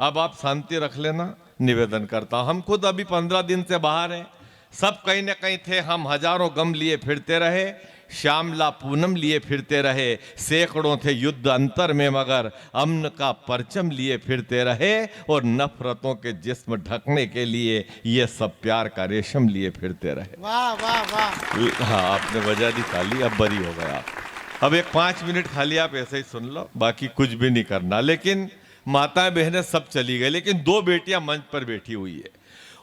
अब आप शांति रख लेना, निवेदन करता हूं। हम खुद अभी 15 दिन से बाहर हैं, सब कहीं न कहीं थे। हम हजारों गम लिए फिरते रहे, श्यामला पूनम लिए फिरते रहे, सैकड़ों थे युद्ध अंतर में मगर अमन का परचम लिए फिरते रहे, और नफरतों के जिस्म ढकने के लिए ये सब प्यार का रेशम लिए फिरते रहे। वाह वाह वाह। हाँ, आपने वजह निकाली, अब बरी हो गया आप। अब एक 5 मिनट खाली आप ऐसे ही सुन लो, बाकी कुछ भी नहीं करना। लेकिन माताएं बहनें सब चली गई, लेकिन 2 बेटियां मंच पर बैठी हुई है,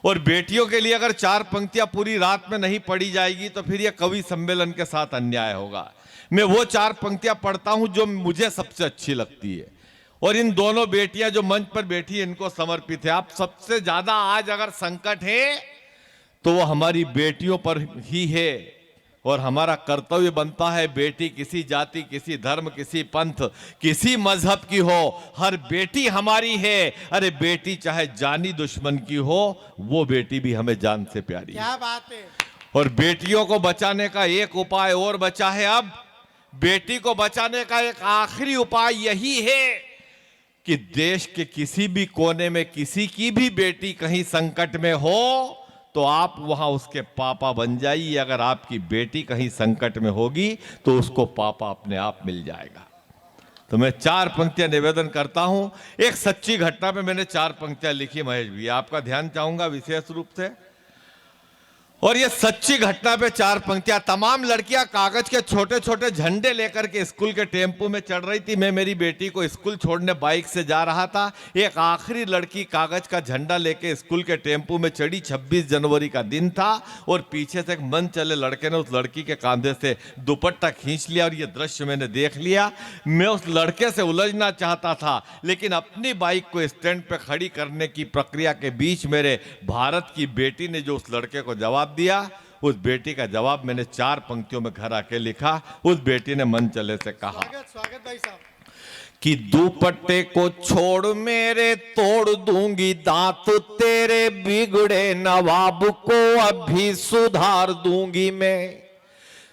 और बेटियों के लिए अगर 4 पंक्तियां पूरी रात में नहीं पढ़ी जाएगी तो फिर यह कवि सम्मेलन के साथ अन्याय होगा। मैं वो 4 पंक्तियां पढ़ता हूं जो मुझे सबसे अच्छी लगती है, और इन दोनों बेटियां जो मंच पर बैठी है इनको समर्पित है। आप सबसे ज्यादा आज अगर संकट है तो वो हमारी बेटियों पर ही है, और हमारा कर्तव्य बनता है, बेटी किसी जाति, किसी धर्म, किसी पंथ, किसी मजहब की हो, हर बेटी हमारी है। अरे बेटी चाहे जानी दुश्मन की हो, वो बेटी भी हमें जान से प्यारी है। क्या बात है। और बेटियों को बचाने का एक उपाय और बचा है। अब बेटी को बचाने का एक आखिरी उपाय यही है कि देश के किसी भी कोने में किसी की भी बेटी कहीं संकट में हो तो आप वहां उसके पापा बन जाइए। अगर आपकी बेटी कहीं संकट में होगी तो उसको पापा अपने आप मिल जाएगा। तो मैं 4 पंक्तियां निवेदन करता हूं। एक सच्ची घटना पे मैंने 4 पंक्तियां लिखी महेश भी, आपका ध्यान चाहूंगा विशेष रूप से। और ये सच्ची घटना पे 4 पंक्तियां। तमाम लड़कियां कागज के छोटे छोटे झंडे लेकर के स्कूल के टेम्पो में चढ़ रही थी। मैं मेरी बेटी को स्कूल छोड़ने बाइक से जा रहा था। एक आखिरी लड़की कागज का झंडा लेके स्कूल के टेम्पो में चढ़ी। 26 जनवरी का दिन था, और पीछे से एक मन चले लड़के ने उस लड़की के कांधे से दुपट्टा खींच लिया, और ये दृश्य मैंने देख लिया। मैं उस लड़के से उलझना चाहता था, लेकिन अपनी बाइक को स्टैंड पे खड़ी करने की प्रक्रिया के बीच मेरे भारत की बेटी ने जो उस लड़के को जवाब दिया, उस बेटी का जवाब मैंने 4 पंक्तियों में घर आके लिखा। उस बेटी ने मन चले से कहा, स्वागत भाई साहब, कि दुपट्टे को छोड़ मेरे तोड़ दूंगी दांत, तेरे बिगड़े नवाब को अभी सुधार दूंगी मैं।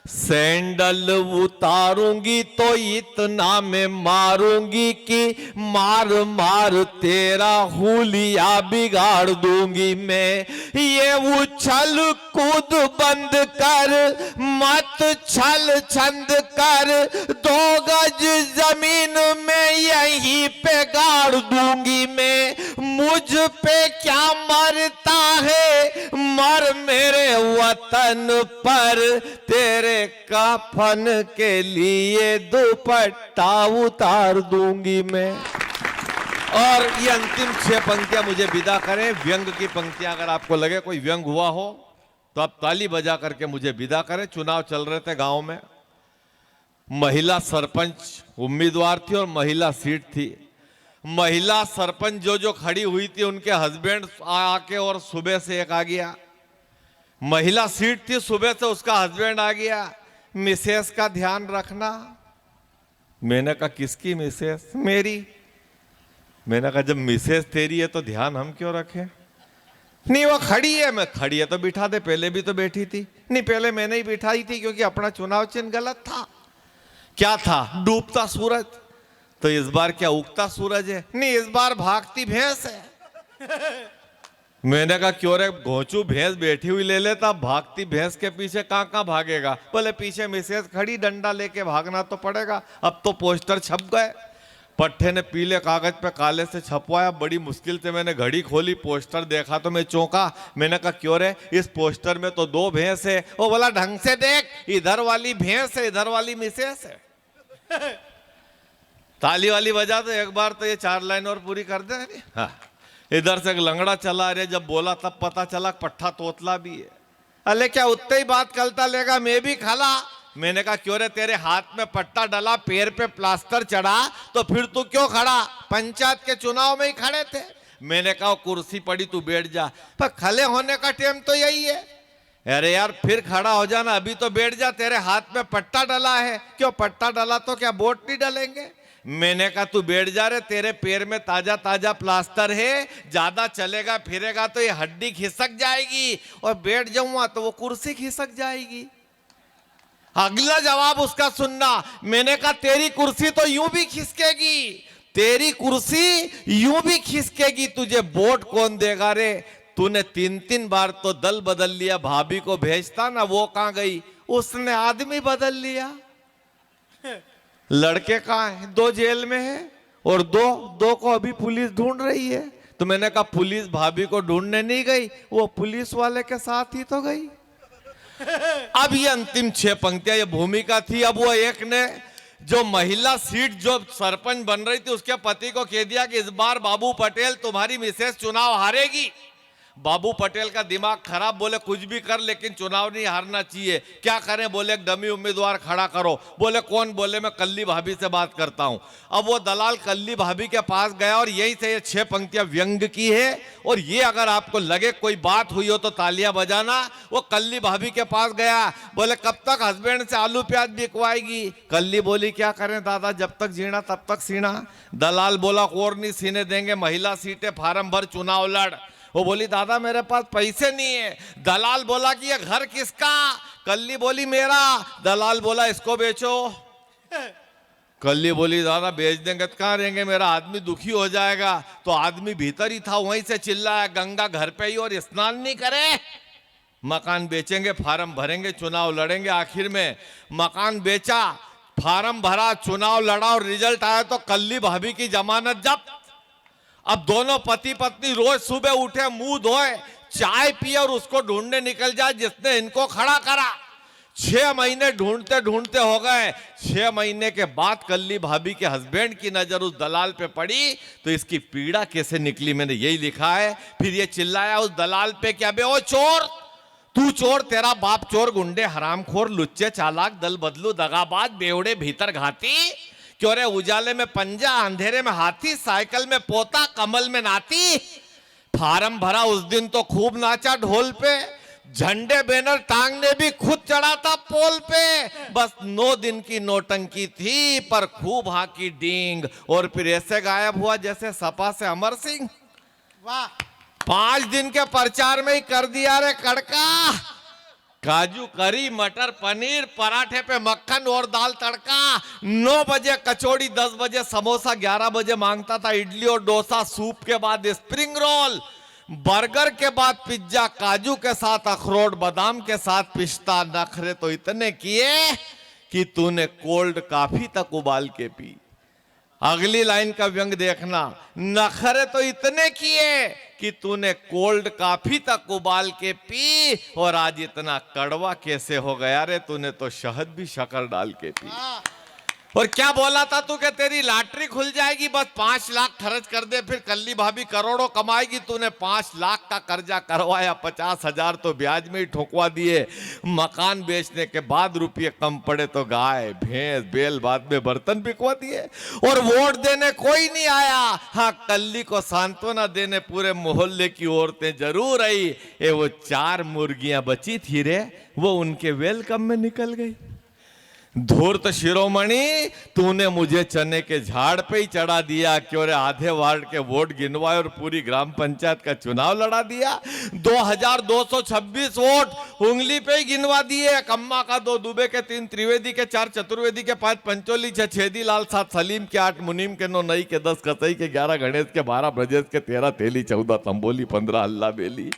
सैंडल उतारूंगी तो इतना मैं मारूंगी कि मार मार तेरा हुलिया बिगाड़ दूंगी मैं। ये उछल कूद बंद कर, मत छल छंद कर, 2 गज जमीन में यहीं पे गाड़ दूंगी मैं। मुझ पे क्या मरता है, मर मेरे वतन पर, तेरे कफन के लिए दुपट्टा उतार दूंगी मैं। और ये अंतिम 6 पंक्तियां मुझे विदा करें। व्यंग की पंक्तियां, अगर आपको लगे कोई व्यंग हुआ हो तो आप ताली बजा करके मुझे विदा करें। चुनाव चल रहे थे गांव में, महिला सरपंच उम्मीदवार थी और महिला सीट थी। महिला सरपंच जो खड़ी हुई थी उनके हस्बैंड आके और सुबह से एक आ गया। महिला सीट थी, सुबह से उसका हस्बैंड आ गया, मिसेस का ध्यान रखना। मैंने कहा किसकी मिसेस? मेरी। मैंने कहा जब मिसेस तेरी है तो ध्यान हम क्यों रखें? नहीं वो खड़ी है। मैं खड़ी है तो बिठा दे, पहले भी तो बैठी थी। नहीं पहले मैंने ही बिठाई थी क्योंकि अपना चुनाव चिन्ह गलत था। क्या था? डूबता सूरज। तो इस बार क्या उगता सूरज है? नहीं इस बार भागती भैंस है। मैंने कहा क्यों रे घोंचू, भैंस बैठी हुई ले लेता, भागती भैंस के पीछे कहां भागेगा? बोले पीछे मिसेस खड़ी, डंडा लेके भागना तो पड़ेगा। अब तो पोस्टर छप गए। पट्टे ने पीले कागज पे काले से छपवाया। बड़ी मुश्किल से मैंने घड़ी खोली, पोस्टर देखा तो मैं चौंका। मैंने कहा क्यों रे, इस पोस्टर में तो 2 भैंस है। वो बोला ढंग से देख, इधर वाली भैंस है, इधर वाली मिसेस है। ताली वाली बजा तो एक बार तो ये 4 लाइन और पूरी कर दे। हाँ, इधर से एक लंगड़ा चला रे, जब बोला तब पता चला पट्ठा तोतला भी है। अरे क्या उतने ही बात कलता लेगा, मैं भी खला। मैंने कहा क्यों रे, तेरे हाथ में पट्टा डला, पैर पे प्लास्टर चढ़ा, तो फिर तू क्यों खड़ा? पंचायत के चुनाव में ही खड़े थे। मैंने कहा कुर्सी पड़ी तू बैठ जा, पर खड़े होने का टाइम तो यही है। अरे यार फिर खड़ा हो जाना, अभी तो बैठ जा, तेरे हाथ में पट्टा डला है। क्यों पट्टा डला तो क्या वोट नहीं डलेंगे? मैंने कहा तू बैठ जा रे, तेरे पैर में ताजा ताजा प्लास्टर है, ज्यादा चलेगा फिरेगा तो ये हड्डी खिसक जाएगी, और बैठ जाऊंगा तो वो कुर्सी खिसक जाएगी। अगला जवाब उसका सुनना। मैंने कहा तेरी कुर्सी तो यूं भी खिसकेगी, तेरी कुर्सी यूं भी खिसकेगी, तुझे वोट कौन देगा रे। तूने 3-3 बार तो दल बदल लिया, भाभी को भेजता ना, वो कहां गई, उसने आदमी बदल लिया। लड़के कहां हैं, 2 जेल में है और दो को अभी पुलिस ढूंढ रही है। तो मैंने कहा पुलिस भाभी को ढूंढने नहीं गई, वो पुलिस वाले के साथ ही तो गई। अब ये अंतिम 6 पंक्तियां ये भूमिका थी। अब वो एक ने जो महिला सीट जो सरपंच बन रही थी उसके पति को कह दिया कि इस बार बाबू पटेल तुम्हारी मिसेस चुनाव हारेगी। बाबू पटेल का दिमाग खराब, बोले कुछ भी कर लेकिन चुनाव नहीं हारना चाहिए। क्या करें, बोले एक डमी उम्मीदवार खड़ा करो। बोले कौन, बोले मैं कल्ली भाभी से बात करता हूं। अब वो दलाल कल्ली भाभी के पास गया और यहीं से ये 6 पंक्तियां व्यंग की है। और ये अगर आपको लगे कोई बात हुई हो तो तालियां बजाना। वो कल्ली भाभी के पास गया, बोले कब तक हस्बैंड से आलू प्याज बिकवाएगी। कल्ली बोली क्या करें दादा, जब तक जीना तब तक सीना। दलाल बोला और नहीं सीने देंगे, महिला सीटें फार्म भर चुनाव लड़। वो बोली दादा मेरे पास पैसे नहीं है। दलाल बोला कि ये घर किसका, कल्ली बोली मेरा। दलाल बोला इसको बेचो। कल्ली बोली दादा बेच देंगे तो कहां रहेंगे, मेरा आदमी दुखी हो जाएगा। तो आदमी भीतर ही था, वहीं से चिल्लाया गंगा घर पे ही और स्नान नहीं करे। मकान बेचेंगे, फार्म भरेंगे, चुनाव लड़ेंगे। आखिर में मकान बेचा, फार्म भरा, चुनाव लड़ा और रिजल्ट आया तो कल्ली भाभी की जमानत जब्त। अब दोनों पति पत्नी रोज सुबह उठे, मुंह धोए, चाय पिए और उसको ढूंढने निकल जाए जिसने इनको खड़ा करा। 6 महीने ढूंढते ढूंढते हो गए। 6 महीने के बाद कल्ली भाभी के हस्बैंड की नजर उस दलाल पे पड़ी तो इसकी पीड़ा कैसे निकली मैंने यही लिखा है। फिर ये चिल्लाया उस दलाल पे कि अबे ओ चोर, तू चोर, तेरा बाप चोर, गुंडे, हरामखोर, लुच्चे, चालाक, दल बदलू, दगाबाज, बेवड़े, भीतर घाती। क्यों रे, उजाले में पंजा, अंधेरे में हाथी, साइकिल में पोता, कमल में नाती। फार्म भरा उस दिन तो खूब नाचा ढोल पे, झंडे बैनर टांगने भी खुद चढ़ा था पोल पे। बस 9 दिन की नौटंकी थी पर खूब हाकी डींग। और फिर ऐसे गायब हुआ जैसे सपा से अमर सिंह। वाह, 5 दिन के प्रचार में ही कर दिया रे कड़का। काजू करी, मटर पनीर, पराठे पे मक्खन और दाल तड़का। 9 बजे कचौड़ी, 10 बजे समोसा, 11 बजे मांगता था इडली और डोसा, सूप के बाद स्प्रिंग रोल, बर्गर के बाद पिज्जा, काजू के साथ अखरोट, बादाम के साथ पिस्ता। नखरे तो इतने किए कि तूने कोल्ड कॉफी तक उबाल के पी। अगली लाइन का व्यंग देखना, नखरे तो इतने किए कि तूने कोल्ड कॉफी तक उबाल के पी और आज इतना कड़वा कैसे हो गया रे, तूने तो शहद भी शक्कर डाल के पी। और क्या बोला था तू कि तेरी लॉटरी खुल जाएगी, बस 5 लाख खर्च कर दे फिर कल्ली भाभी करोड़ों कमाएगी। तूने 5 लाख का कर्जा करवाया, 50,000 तो ब्याज में ही ठोकवा दिए। मकान बेचने के बाद रुपये कम पड़े तो गाय भैंस बैल बाद में बर्तन बिकवा दिए। और वोट देने कोई नहीं आया। हाँ, कल्ली को सांत्वना देने पूरे मोहल्ले की औरतें जरूर आई। ये वो 4 मुर्गियां बची थी रे, वो उनके वेलकम में निकल गई। धूर्त शिरोमणि, तूने मुझे चने के झाड़ पे ही चढ़ा दिया। क्यों रे, आधे वार्ड के वोट गिनवाए और पूरी ग्राम पंचायत का चुनाव लड़ा दिया। 2226 वोट उंगली पे ही गिनवा दिए। कम्मा का 2, दुबे के 3, त्रिवेदी के 4, चतुर्वेदी के 5, पंचोली 6, छेदी लाल 7, सलीम के 8, मुनीम के 9, नई के 10, कतई के 11, गणेश के 12, ब्रजेश के 13, तेली 14, तंबोली 15, अल्लाह बेली।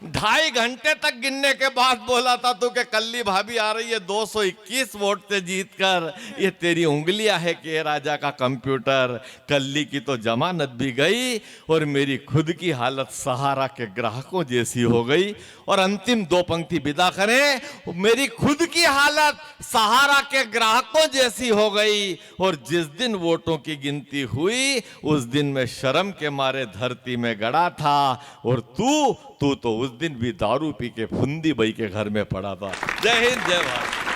2.5 घंटे तक गिनने के बाद बोला था तू कि कल्ली भाभी आ रही है 221 वोट से जीतकर। ये तेरी उंगलियां है कि राजा का कंप्यूटर। कल्ली की तो जमानत भी गई और मेरी खुद की हालत सहारा के ग्राहकों जैसी हो गई। और अंतिम 2 पंक्ति विदा करें, मेरी खुद की हालत सहारा के ग्राहकों जैसी हो गई। और जिस दिन वोटों की गिनती हुई उस दिन मैं शर्म के मारे धरती में गड़ा था। और तू तो उस दिन भी दारू पी के फुंदी बई के घर में पड़ा था। जय हिंद, जय भारत।